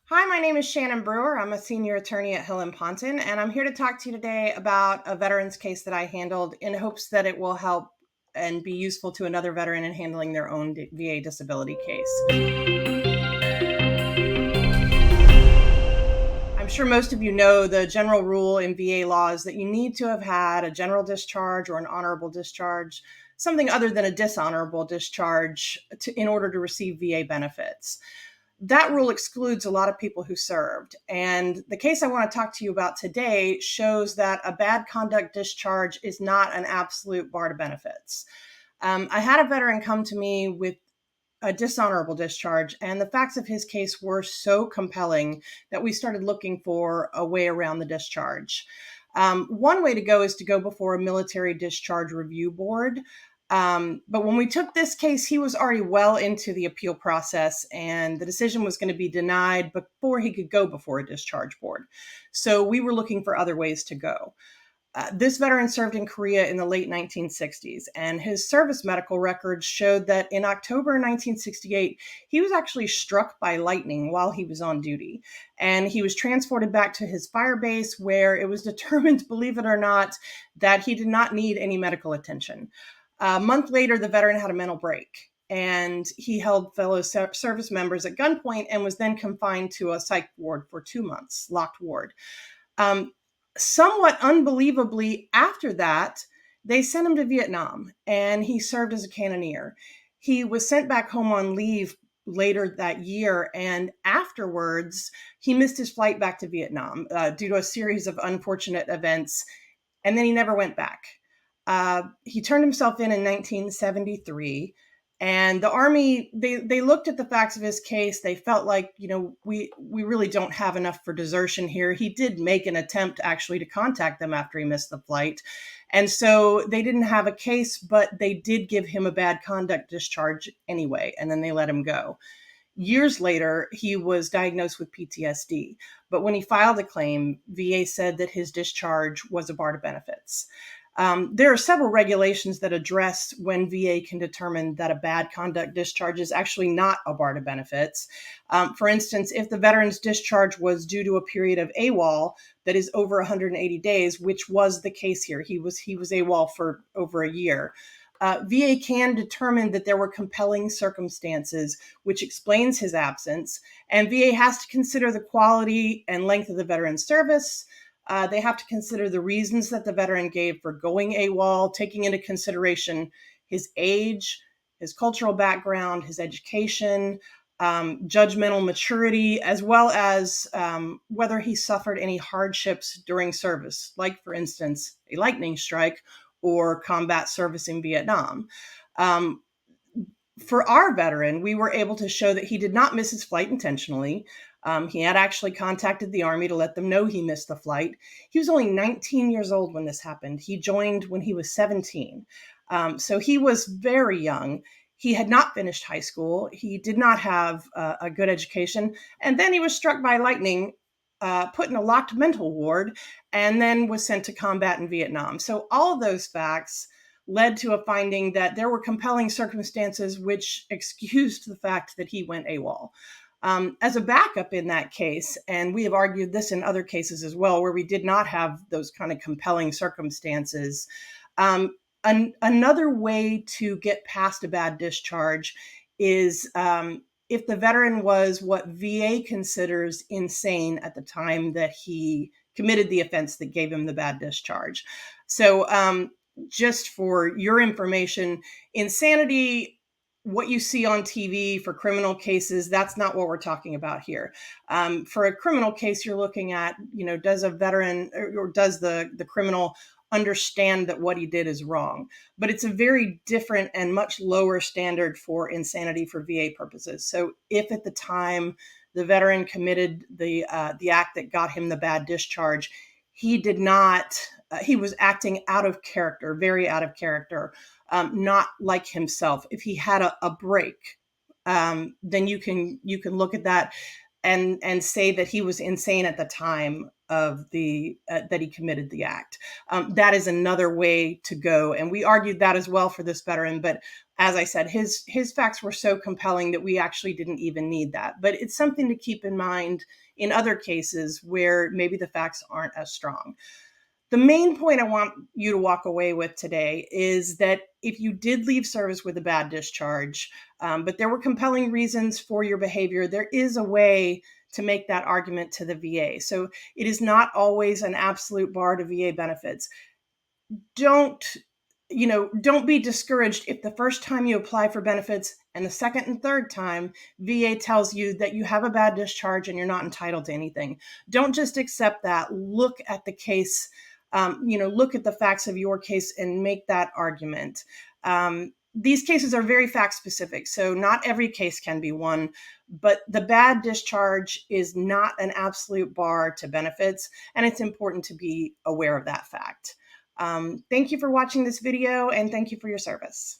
Hi, my name is Shannon Brewer. I'm a senior attorney at Hill and Ponton, and I'm here to talk to you today about a veteran's case that I handled in hopes that it will help and be useful to another veteran in handling their own VA disability case. I'm sure most of you know the general rule in VA law is that you need to have had a general discharge or an honorable discharge, something other than a dishonorable discharge in order to receive VA benefits. That rule excludes a lot of people who served. And the case I want to talk to you about today shows that a bad conduct discharge is not an absolute bar to benefits. I had a veteran come to me with a dishonorable discharge, and the facts of his case were so compelling that we started looking for a way around the discharge. One way to go is to go before a military discharge review board. But when we took this case, he was already well into the appeal process, and the decision was going to be denied before he could go before a discharge board. So we were looking for other ways to go. This veteran served in Korea in the late 1960s, and his service medical records showed that in October 1968, he was actually struck by lightning while he was on duty. And he was transported back to his fire base, where it was determined, believe it or not, that he did not need any medical attention. A month later, the veteran had a mental break, and he held fellow service members at gunpoint and was then confined to a psych ward for 2 months, locked ward. Um, Somewhat unbelievably, after that, they sent him to Vietnam, and he served as a cannoneer. He was sent back home on leave later that year, and afterwards, he missed his flight back to Vietnam due to a series of unfortunate events, and then he never went back. He turned himself in 1973. And the Army, they looked at the facts of his case. They felt like, we really don't have enough for desertion here. He did make an attempt actually to contact them after he missed the flight. And so they didn't have a case, but they did give him a bad conduct discharge anyway, and then they let him go. Years later, he was diagnosed with PTSD. But when he filed a claim, VA said that his discharge was a bar to benefits. There are several regulations that address when VA can determine that a bad conduct discharge is actually not a bar to benefits. For instance, if the veteran's discharge was due to a period of AWOL that is over 180 days, which was the case here, he was AWOL for over a year. VA can determine that there were compelling circumstances, which explains his absence, and VA has to consider the quality and length of the veteran's service. They have to consider the reasons that the veteran gave for going AWOL, taking into consideration his age, his cultural background, his education, judgmental maturity, as well as whether he suffered any hardships during service, like, for instance, a lightning strike or combat service in Vietnam. For our veteran, we were able to show that he did not miss his flight intentionally. He had actually contacted the Army to let them know he missed the flight. He was only 19 years old when this happened. He joined when he was 17. So he was very young. He had not finished high school. He did not have a good education. And then he was struck by lightning, put in a locked mental ward, and then was sent to combat in Vietnam. So all of those facts led to a finding that there were compelling circumstances which excused the fact that he went AWOL. As a backup in that case, and we have argued this in other cases as well, where we did not have those kind of compelling circumstances, another way to get past a bad discharge is if the veteran was what VA considers insane at the time that he committed the offense that gave him the bad discharge. So just for your information, insanity, what you see on TV for criminal cases, that's not what we're talking about here. For a criminal case, you're looking at, does a veteran or does the criminal understand that what he did is wrong? But it's a very different and much lower standard for insanity for VA purposes. So if at the time the veteran committed the act that got him the bad discharge, he did not, he was acting out of character, very out of character, not like himself. If he had a break, then you can look at that and say that he was insane at the time of the that he committed the act. That is another way to go, and we argued that as well for this veteran. But as I said, his facts were so compelling that we actually didn't even need that. But it's something to keep in mind in other cases where maybe the facts aren't as strong. The main point I want you to walk away with today is that if you did leave service with a bad discharge, but there were compelling reasons for your behavior, there is a way to make that argument to the VA. So it is not always an absolute bar to VA benefits. Don't don't be discouraged if the first time you apply for benefits and the second and third time VA tells you that you have a bad discharge and you're not entitled to anything. Don't just accept that. Look at the case, look at the facts of your case and make that argument. These cases are very fact specific, so not every case can be won, but the bad discharge is not an absolute bar to benefits, and it's important to be aware of that fact. Thank you for watching this video, and thank you for your service.